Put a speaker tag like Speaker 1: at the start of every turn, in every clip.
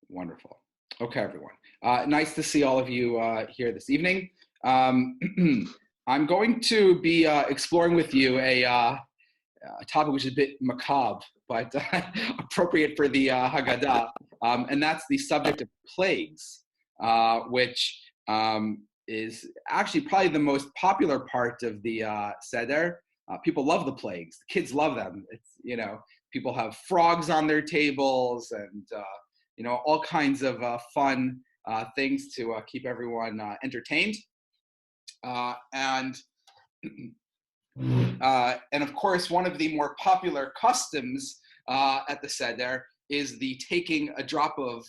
Speaker 1: Wonderful. Okay, everyone. Nice to see all of you here this evening. Um, I'm going to be exploring with you a topic which is a bit macabre, but appropriate for the Haggadah, and that's the subject of plagues, which is actually probably the most popular part of the Seder. People love the plagues. The kids love them. People have frogs on their tables and all kinds of fun things to keep everyone entertained. And of course, one of the more popular customs at the Seder is the taking a drop of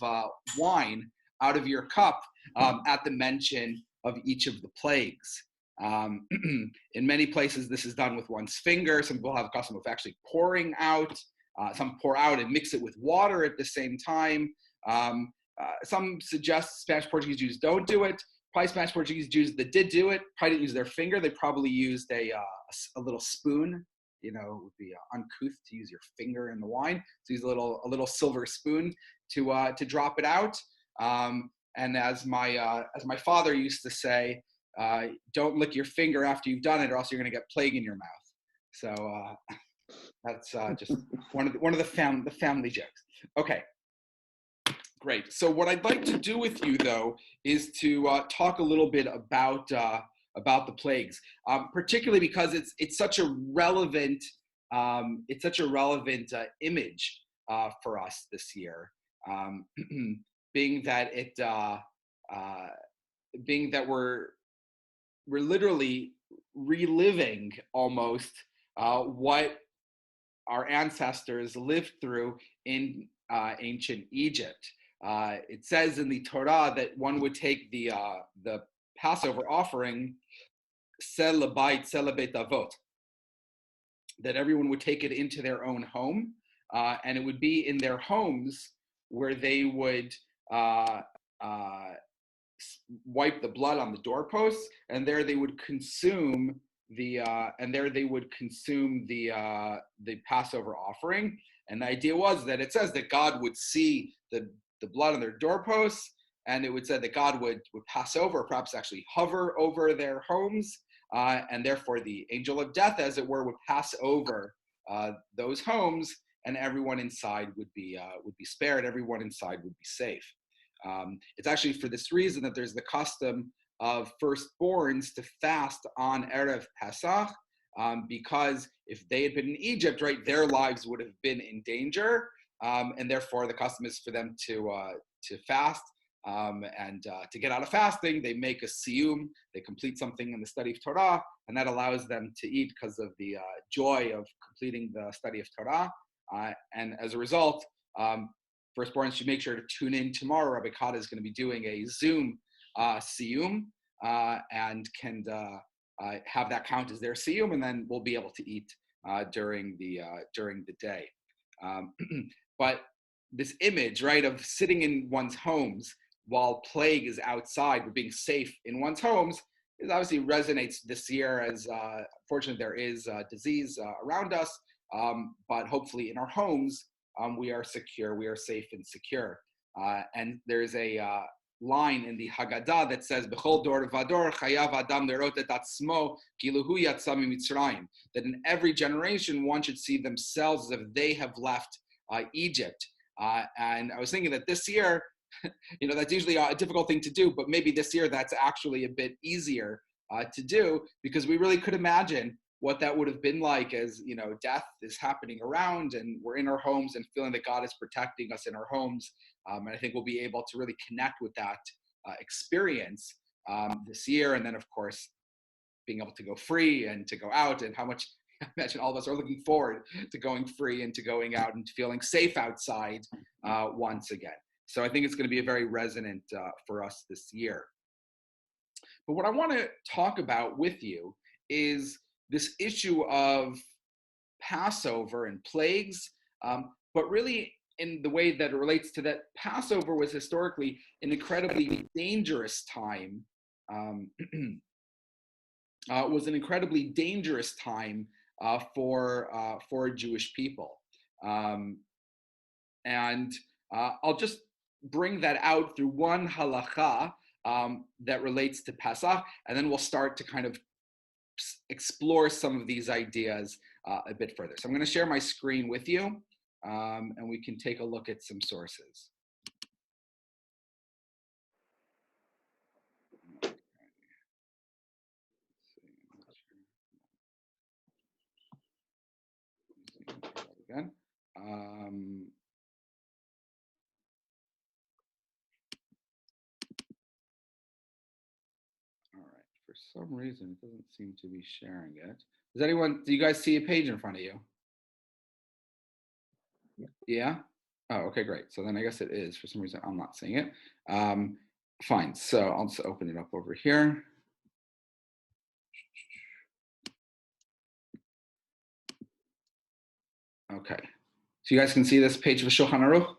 Speaker 1: wine out of your cup at the mention of each of the plagues. In many places, this is done with one's finger. Some people have a custom of actually pouring out. Some pour out and mix it with water at the same time. Some suggest Spanish Portuguese Jews don't do it. Probably Spanish Portuguese Jews that did do it probably didn't use their finger. They probably used a little spoon. It would be uncouth to use your finger in the wine. So use a little silver spoon to drop it out. And as my father used to say, don't lick your finger after you've done it, or else you're going to get plague in your mouth. So that's just one of the family jokes. Okay. Great. So what I'd like to do with you, though, is to talk a little bit about the plagues, particularly because it's such a relevant image for us this year, being that we're literally reliving almost what our ancestors lived through in ancient Egypt. It says in the Torah that one would take the Passover offering, sel beit avot, that everyone would take it into their own home, and it would be in their homes where they would wipe the blood on the doorposts, and there they would consume the Passover offering. And the idea was that it says that God would see the blood on their doorposts, and it would say that God would pass over, perhaps actually hover over their homes, and therefore the angel of death, as it were, would pass over those homes, and everyone inside would be spared. Everyone inside would be safe. It's actually for this reason that there's the custom of firstborns to fast on Erev Pesach, because if they had been in Egypt, right, their lives would have been in danger, and therefore the custom is for them to fast, and to get out of fasting, they make a siyum, they complete something in the study of Torah, and that allows them to eat because of the joy of completing the study of Torah, and as a result, firstborns should make sure to tune in tomorrow. Rabbi Haggadah is going to be doing a Zoom siyum, and can have that count as their siyum, and then we'll be able to eat during the day. But this image, right, of sitting in one's homes while plague is outside, but being safe in one's homes, is obviously resonates this year as, fortunately, there is disease around us, but hopefully in our homes, we are secure, we are safe and secure. And there's a line in the Haggadah that says, "B'chol dor vador chayav adam lerot et atzmo kilu hu yatsa miMitzrayim," that in every generation one should see themselves as if they have left Egypt. And I was thinking that this year, that's usually a difficult thing to do, but maybe this year that's actually a bit easier to do, because we really could imagine what that would have been like as, death is happening around and we're in our homes and feeling that God is protecting us in our homes. And I think we'll be able to really connect with that experience this year. And then, of course, being able to go free and to go out, and how much I imagine all of us are looking forward to going free and to going out and feeling safe outside once again. So I think it's going to be a very resonant for us this year. But what I want to talk about with you is this issue of Passover and plagues, but really in the way that it relates to that Passover was historically an incredibly dangerous time, was an incredibly dangerous time for Jewish people. And I'll just bring that out through one halacha that relates to Pesach, and then we'll start to kind of explore some of these ideas a bit further. So I'm going to share my screen with you, and we can take a look at some sources. Again. All right. For some reason, it doesn't seem to be sharing it. Does anyone? Do you guys see a page in front of you? Yeah. Oh, okay, great. So then I guess it is. For some reason, I'm not seeing it. Fine. So I'll just open it up over here. Okay. So you guys can see this page of the Shulchan Aruch?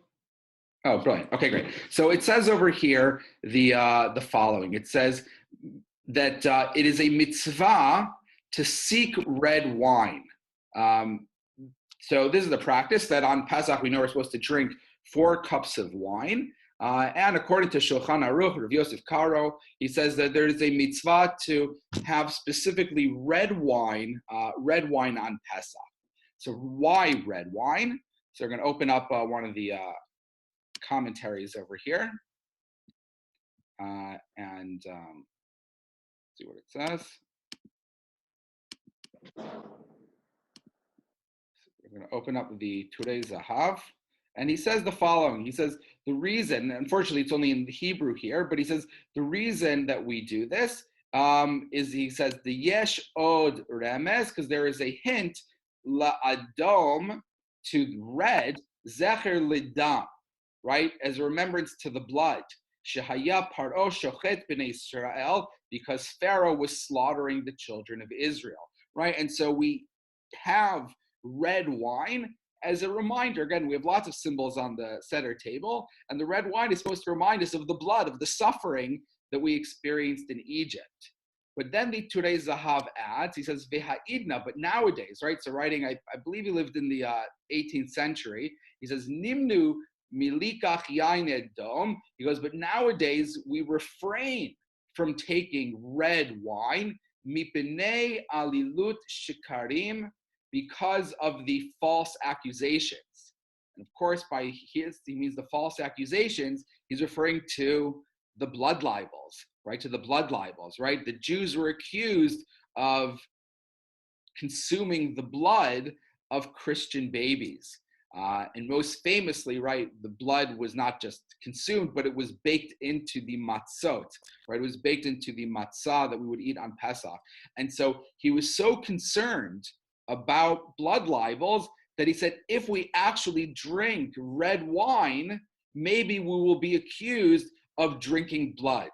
Speaker 1: Oh, brilliant. Okay, great. So it says over here the following. It says that it is a mitzvah to seek red wine. So this is the practice that on Pesach we know we're supposed to drink 4 cups of wine. And according to Shulchan Aruch, Rav Yosef Karo, he says that there is a mitzvah to have specifically red wine on Pesach. So why red wine? So we're going to open up one of the commentaries over here and see what it says. So we're going to open up the Turei Zahav, and he says the following. He says the reason, unfortunately it's only in the Hebrew here, but he says the reason that we do this is, he says, the yesh od remes, because there is a hint, la adom, to red, zecher lidam, right, as a remembrance to the blood. Shehaya paro shochet b'nei Israel, because Pharaoh was slaughtering the children of Israel, right? And so we have red wine as a reminder. Again, we have lots of symbols on the Seder table, and the red wine is supposed to remind us of the blood, of the suffering that we experienced in Egypt. But then the Turei Zahav adds, he says, Veha'idna, but nowadays, right? So writing, I believe he lived in the 18th century. He says, Nimnu milikach yain edom. He goes, but nowadays we refrain from taking red wine, mipnei alilut shikarim, because of the false accusations. And of course, by his, he means the false accusations, he's referring to the blood libels, right? To the blood libels, right? The Jews were accused of consuming the blood of Christian babies. And most famously, right, the blood was not just consumed, but it was baked into the matzot, right? It was baked into the matzah that we would eat on Pesach. And so he was so concerned about blood libels that he said, if we actually drink red wine, maybe we will be accused of drinking blood.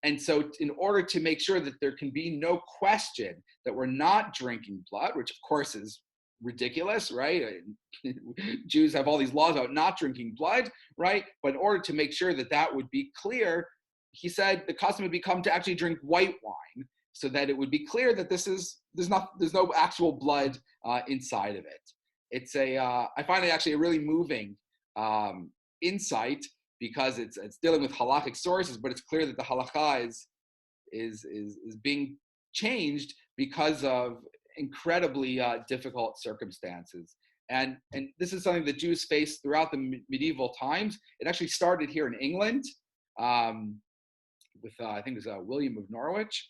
Speaker 1: And so in order to make sure that there can be no question that we're not drinking blood, which of course is ridiculous, right? Jews have all these laws about not drinking blood, right? But in order to make sure that that would be clear, he said the custom would become to actually drink white wine, so that it would be clear that there's no actual blood inside of it. It's I find it actually a really moving insight, because it's dealing with halakhic sources, but it's clear that the halakha is being changed because of incredibly difficult circumstances. And this is something that Jews faced throughout the medieval times. It actually started here in England with, I think it was William of Norwich,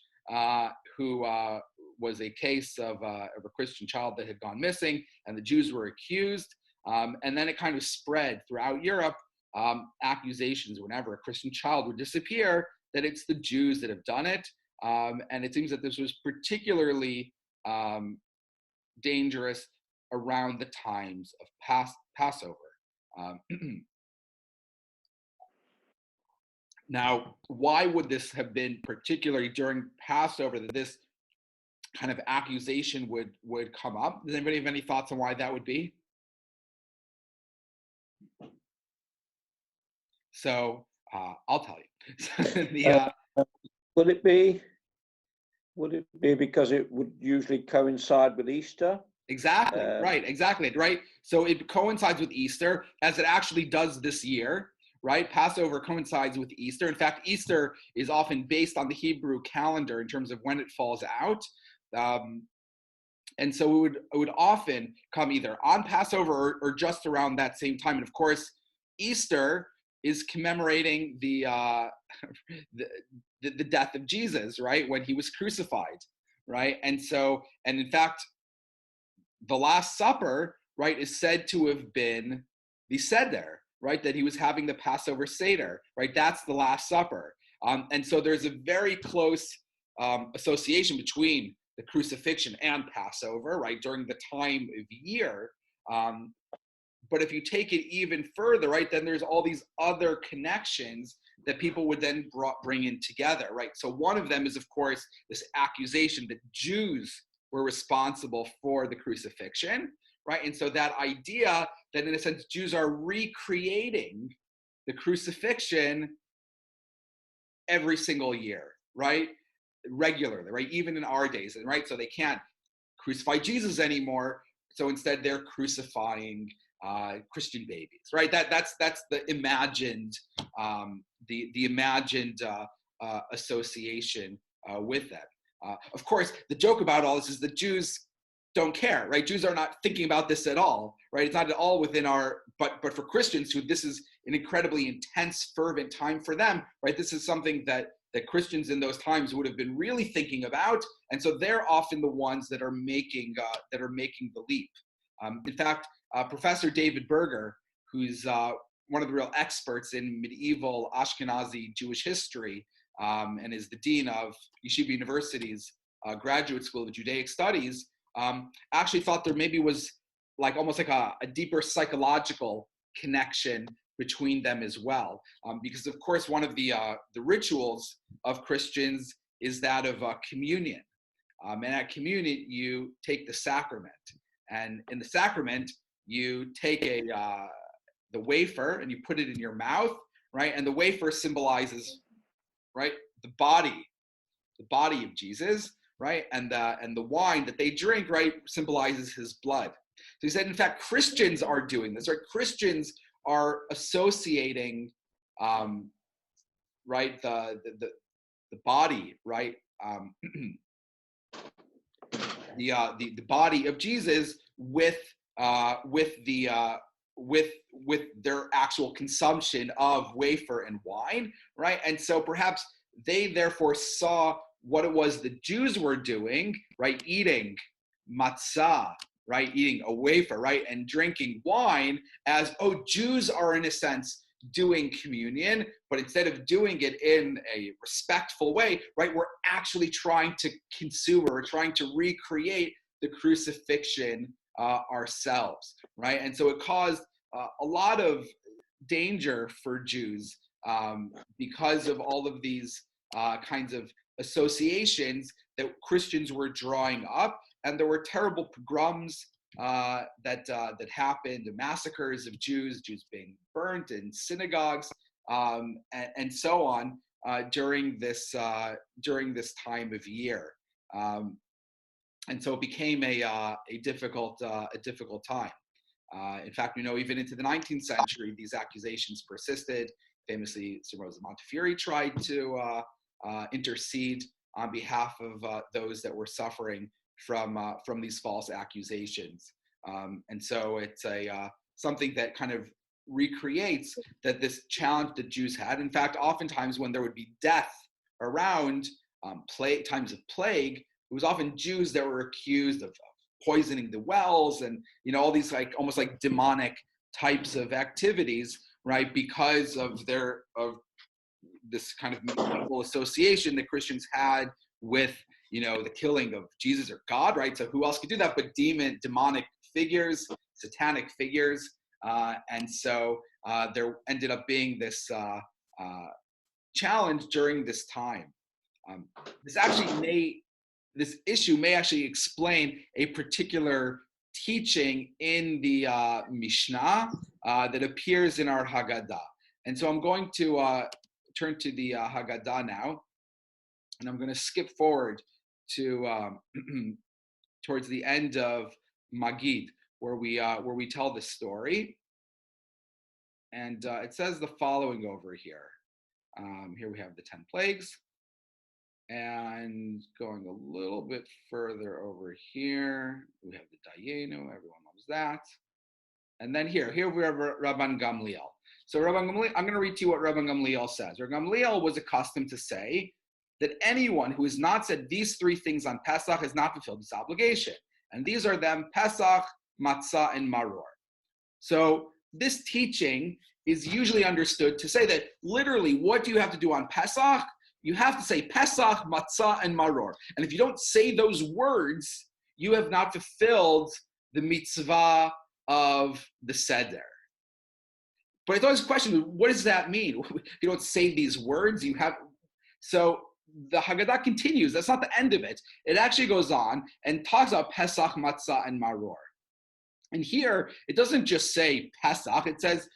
Speaker 1: who was a case of a Christian child that had gone missing, and the Jews were accused. And then it kind of spread throughout Europe, accusations whenever a Christian child would disappear, that it's the Jews that have done it. And it seems that this was particularly dangerous around the times of Passover. Now, why would this have been particularly during Passover that this kind of accusation would come up? Does anybody have any thoughts on why that would be? So I'll tell you.
Speaker 2: Would it be because it would usually coincide with Easter?
Speaker 1: Exactly, right. So it coincides with Easter, as it actually does this year, right? Passover coincides with Easter. In fact, Easter is often based on the Hebrew calendar in terms of when it falls out. Um, and so it would often come either on Passover or just around that same time. And of course, Easter is commemorating the, the death of Jesus, right? When he was crucified, right? And in fact, the Last Supper, right, is said to have been the Seder, right? That he was having the Passover Seder, right? That's the Last Supper. And so there's a very close association between the crucifixion and Passover, right, during the time of year. Um, but if you take it even further, right, then there's all these other connections that people would then bring in together, right? So one of them is, of course, this accusation that Jews were responsible for the crucifixion, right? And so that idea that, in a sense, Jews are recreating the crucifixion every single year, right? Regularly, right? Even in our days, right? So they can't crucify Jesus anymore. So instead, they're crucifying Christian babies, right? That's the imagined the imagined association with them. Of course, the joke about all this is that Jews don't care, right? Jews are not thinking about this at all, right? It's not at all within our, but for Christians who this is an incredibly intense, fervent time for them, right? This is something that Christians in those times would have been really thinking about, and so they're often the ones that are making the leap. In fact, Professor David Berger, who's one of the real experts in medieval Ashkenazi Jewish history, and is the dean of Yeshiva University's Graduate School of Judaic Studies, actually thought there maybe was almost like a deeper psychological connection between them as well, because of course one of the rituals of Christians is that of communion, and at communion you take the sacrament, and in the sacrament you take the wafer and you put it in your mouth, right? And the wafer symbolizes, right, the body of Jesus, right? And the wine that they drink, right, symbolizes his blood. So he said, in fact, Christians are doing this, right? Christians are associating, right, the body, right, the body of Jesus with their actual consumption of wafer and wine, right? And so perhaps they therefore saw what it was the Jews were doing, right? Eating matzah, right? Eating a wafer, right? And drinking wine as, oh, Jews are in a sense doing communion, but instead of doing it in a respectful way, right? We're actually trying to consume, or we're trying to recreate the crucifixion ourselves, right? And so it caused a lot of danger for Jews because of all of these kinds of associations that Christians were drawing up, and there were terrible pogroms that happened, massacres of Jews being burnt in synagogues, and so on during this time of year, and so it became a difficult time. In fact, we know even into the 19th century, these accusations persisted. Famously, Sir Rosa Montefiore tried to intercede on behalf of those that were suffering from these false accusations. And so it's something that kind of recreates that this challenge that Jews had. In fact, oftentimes when there would be death around times of plague, it was often Jews that were accused of poisoning the wells, and all these almost like demonic types of activities, right? Because of this kind of medieval association that Christians had with the killing of Jesus or God, right? So who else could do that but demonic figures, satanic figures, and so there ended up being this challenge during this time. This issue may actually explain a particular teaching in the Mishnah that appears in our Haggadah. And so I'm going to turn to the Haggadah now, and I'm going to skip forward to towards the end of Magid, where we tell the story. And it says the following over here. Here we have the 10 plagues. And going a little bit further over here, we have the Dayenu, everyone loves that. And then here we have Rabban Gamliel. So Rabban Gamliel, I'm going to read to you what Rabban Gamliel says. Rabban Gamliel was accustomed to say that anyone who has not said these three things on Pesach has not fulfilled his obligation. And these are them: Pesach, Matzah, and Maror. So this teaching is usually understood to say that literally what do you have to do on Pesach? You have to say Pesach, Matzah, and Maror. And if you don't say those words, you have not fulfilled the mitzvah of the Seder. But I thought this question, what does that mean? You don't say these words, you have... So the Haggadah continues. That's not the end of it. It actually goes on and talks about Pesach, Matzah, and Maror. And here, it doesn't just say Pesach. It says,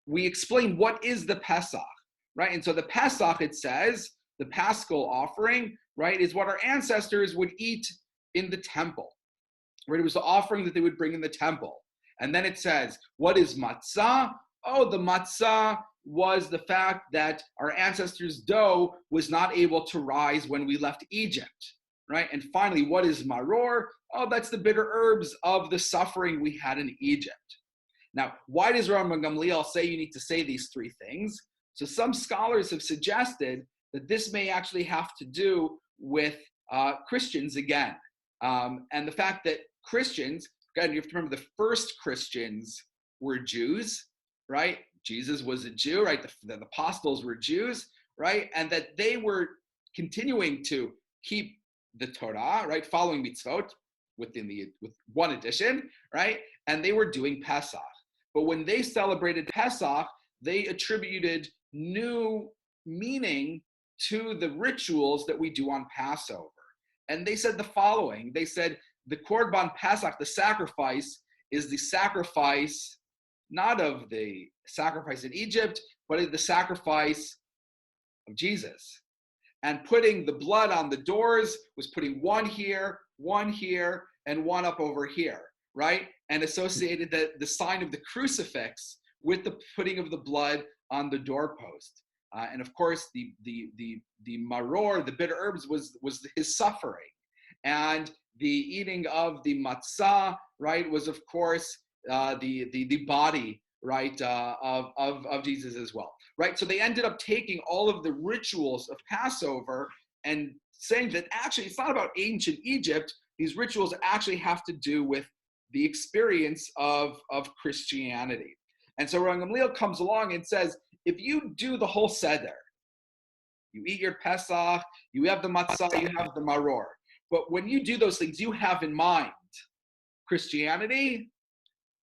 Speaker 1: we explain what is the Pesach, right? And so the Pesach, it says, the Paschal offering, right, is what our ancestors would eat in the temple, right? It was the offering that they would bring in the temple. And then it says, what is matzah? Oh, the matzah was the fact that our ancestors' dough was not able to rise when we left Egypt, right? And finally, what is maror? Oh, that's the bitter herbs of the suffering we had in Egypt. Now, why does Rabban Gamliel say you need to say these three things? So some scholars have suggested that this may actually have to do with Christians again. And the fact that Christians, again, you have to remember the first Christians were Jews, right? Jesus was a Jew, right? The apostles were Jews, right? And that they were continuing to keep the Torah, right? Following mitzvot with one addition, right? And they were doing Pesach. But when they celebrated Pesach, they attributed new meaning to the rituals that we do on Passover. And they said the following. They said, the Korban Pesach, the sacrifice, is the sacrifice, not of the sacrifice in Egypt, but the sacrifice of Jesus. And putting the blood on the doors was putting one here, and one up over here, right? And associated the sign of the crucifix with the putting of the blood on the doorpost. And of course, the maror, the bitter herbs, was his suffering. And the eating of the matzah, right, was of course the body, right, of Jesus as well, right? So they ended up taking all of the rituals of Passover and saying that actually it's not about ancient Egypt. These rituals actually have to do with the experience of Christianity. And so Rabban Gamliel comes along and says, if you do the whole Seder, you eat your Pesach, you have the matzah, you have the maror. But when you do those things, you have in mind Christianity,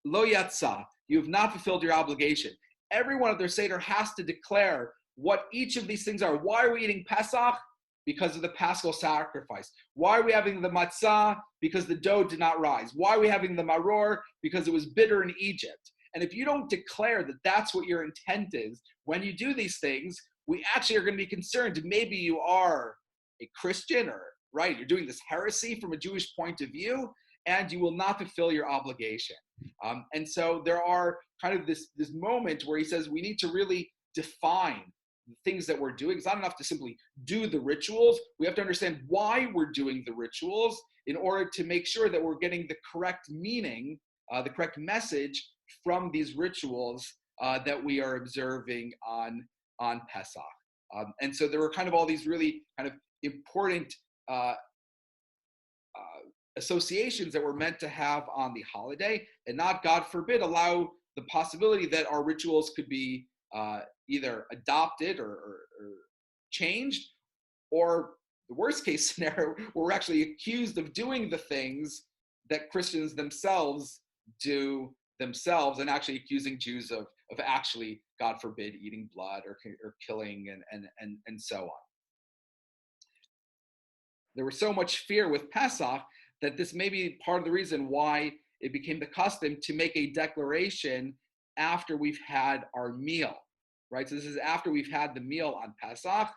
Speaker 1: lo yatsa, you have not fulfilled your obligation. Every one of their Seder has to declare what each of these things are. Why are we eating Pesach? Because of the Paschal sacrifice. Why are we having the matzah? Because the dough did not rise. Why are we having the maror? Because it was bitter in Egypt. And if you don't declare that that's what your intent is, when you do these things, we actually are going to be concerned. Maybe you are a Christian, or right, you're doing this heresy from a Jewish point of view, and you will not fulfill your obligation. And so there are kind of this moment where he says we need to really define the things that we're doing. It's not enough to simply do the rituals. We have to understand why we're doing the rituals in order to make sure that we're getting the correct meaning, the correct message from these rituals that we are observing on Pesach. And so there were kind of all these really kind of important associations that were meant to have on the holiday, and not, God forbid, allow the possibility that our rituals could be either adopted or changed, or the worst case scenario, we're actually accused of doing the things that Christians themselves do themselves, and actually accusing Jews of actually, God forbid, eating blood or killing and so on. There was so much fear with Pesach that this may be part of the reason why it became the custom to make a declaration after we've had our meal, right? So this is after we've had the meal on Pesach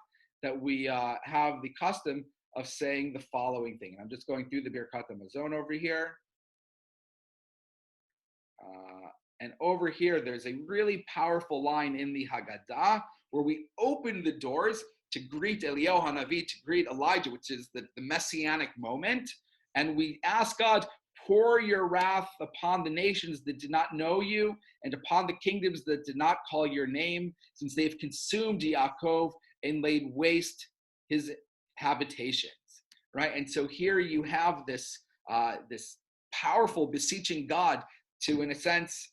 Speaker 1: that we have the custom of saying the following thing. And I'm just going through the Birkat HaMazon over here. And over here, there's a really powerful line in the Haggadah where we open the doors to greet Eliyahu Hanavi, to greet Elijah, which is the messianic moment. And we ask God, pour your wrath upon the nations that did not know you and upon the kingdoms that did not call your name, since they've consumed Yaakov and laid waste his habitations, right? And so here you have this powerful beseeching God to, in a sense,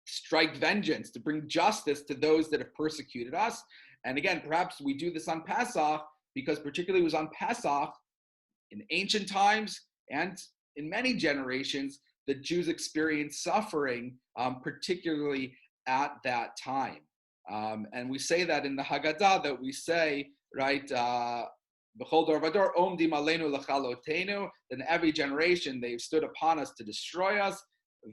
Speaker 1: strike vengeance, to bring justice to those that have persecuted us. And again, perhaps we do this on Pesach because particularly it was on Pesach in ancient times and in many generations that Jews experienced suffering, particularly at that time. And we say that in the Haggadah, that we say, right, B'chol dor v'dor omdim aleinu l'chalotenu, that in every generation they've stood upon us to destroy us,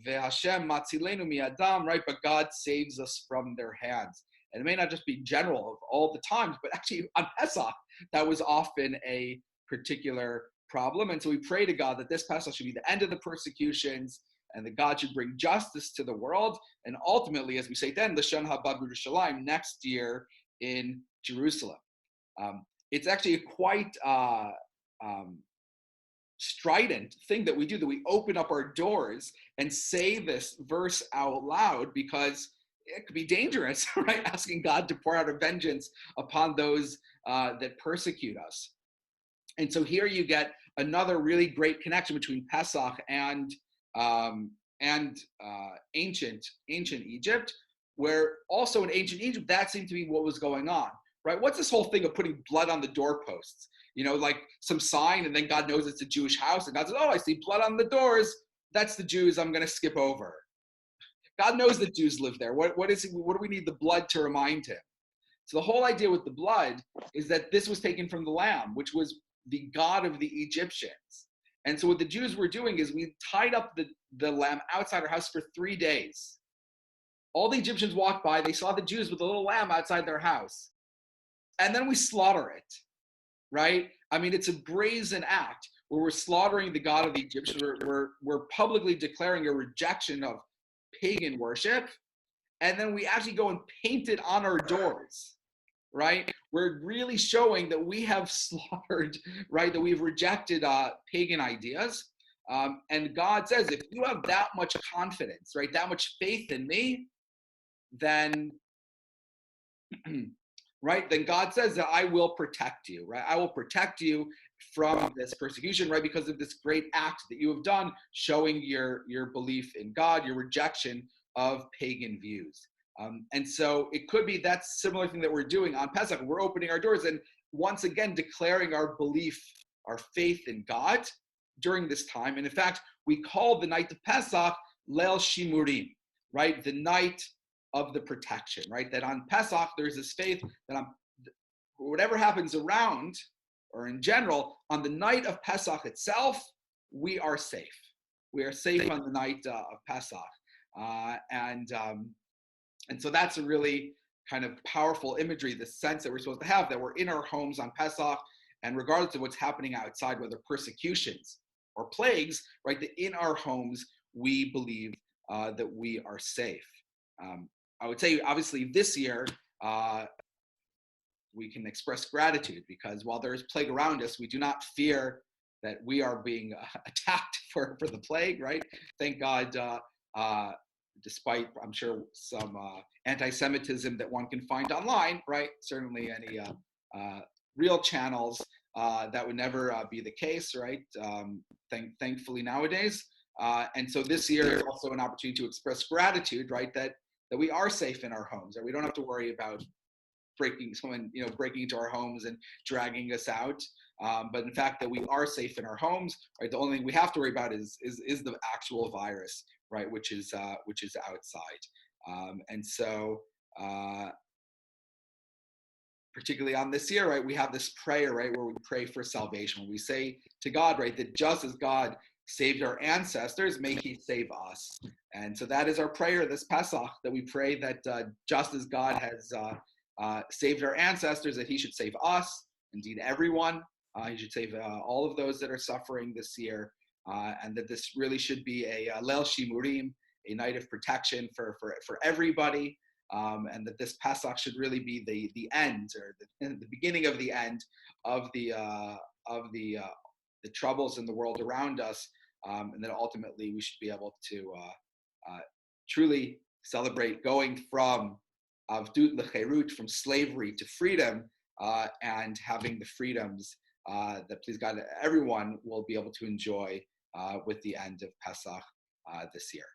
Speaker 1: ve'Hashem matzilenu mi'adam, right, but God saves us from their hands. And it may not just be general of all the times, but actually on Pesach, that was often a particular problem. And so we pray to God that this Pesach should be the end of the persecutions and that God should bring justice to the world. And ultimately, as we say then, L'Shon Haba B'Yerushalayim, next year in Jerusalem. It's actually a quite strident thing that we do, that we open up our doors and say this verse out loud, because it could be dangerous, right? Asking God to pour out a vengeance upon those that persecute us. And so here you get another really great connection between Pesach and ancient Egypt, where also in ancient Egypt, that seemed to be what was going on, right? What's this whole thing of putting blood on the doorposts? You know, like some sign, and then God knows it's a Jewish house, and God says, oh, I see blood on the doors. That's the Jews. I'm going to skip over. God knows that Jews live there. What do we need the blood to remind him? So the whole idea with the blood is that this was taken from the lamb, which was the god of the Egyptians. And so what the Jews were doing is we tied up the lamb outside our house for 3 days. All the Egyptians walked by, they saw the Jews with a little lamb outside their house. And then we slaughter it, right? I mean, it's a brazen act where we're slaughtering the god of the Egyptians. We're publicly declaring a rejection of pagan worship. And then we actually go and paint it on our doors, right? We're really showing that we have slaughtered, right? That we've rejected pagan ideas. And God says, if you have that much confidence, right, that much faith in me, then, right, then God says that I will protect you, right? I will protect you from this persecution, right, because of this great act that you have done, showing your belief in God, your rejection of pagan views. And so it could be that similar thing that we're doing on Pesach. We're opening our doors and once again declaring our belief, our faith in God during this time. And in fact, we call the night of Pesach Leil Shimurim, right? The night of the protection, right? That on Pesach, there's this faith that on whatever happens around or in general, on the night of Pesach itself, we are safe. We are safe on the night of Pesach. And so that's a really kind of powerful imagery, the sense that we're supposed to have, that we're in our homes on Pesach, and regardless of what's happening outside, whether persecutions or plagues, right, that in our homes, we believe that we are safe. I would say, obviously, this year, we can express gratitude because while there is plague around us, we do not fear that we are being attacked for the plague, right? Thank God, despite, I'm sure, some anti-Semitism that one can find online, right? Certainly any real channels, that would never be the case, right? Thankfully nowadays. And so this year is also an opportunity to express gratitude, right? That we are safe in our homes, that we don't have to worry about breaking into our homes and dragging us out. But in fact, that we are safe in our homes, right? The only thing we have to worry about is the actual virus, right? Which is outside. And so, particularly on this year, right, we have this prayer, right, where we pray for salvation. When we say to God, right, that just as God saved our ancestors, may he save us. And so that is our prayer this Pesach, that we pray that just as God has saved our ancestors, that he should save us, indeed everyone. He should save all of those that are suffering this year, and that this really should be a Leil Shimurim, a night of protection for everybody, and that this Pesach should really be the end, or the beginning of the end of the troubles in the world around us, and that ultimately we should be able to truly celebrate going from avdut lecherut, from slavery to freedom, and having the freedoms that, please God, everyone will be able to enjoy with the end of Pesach this year.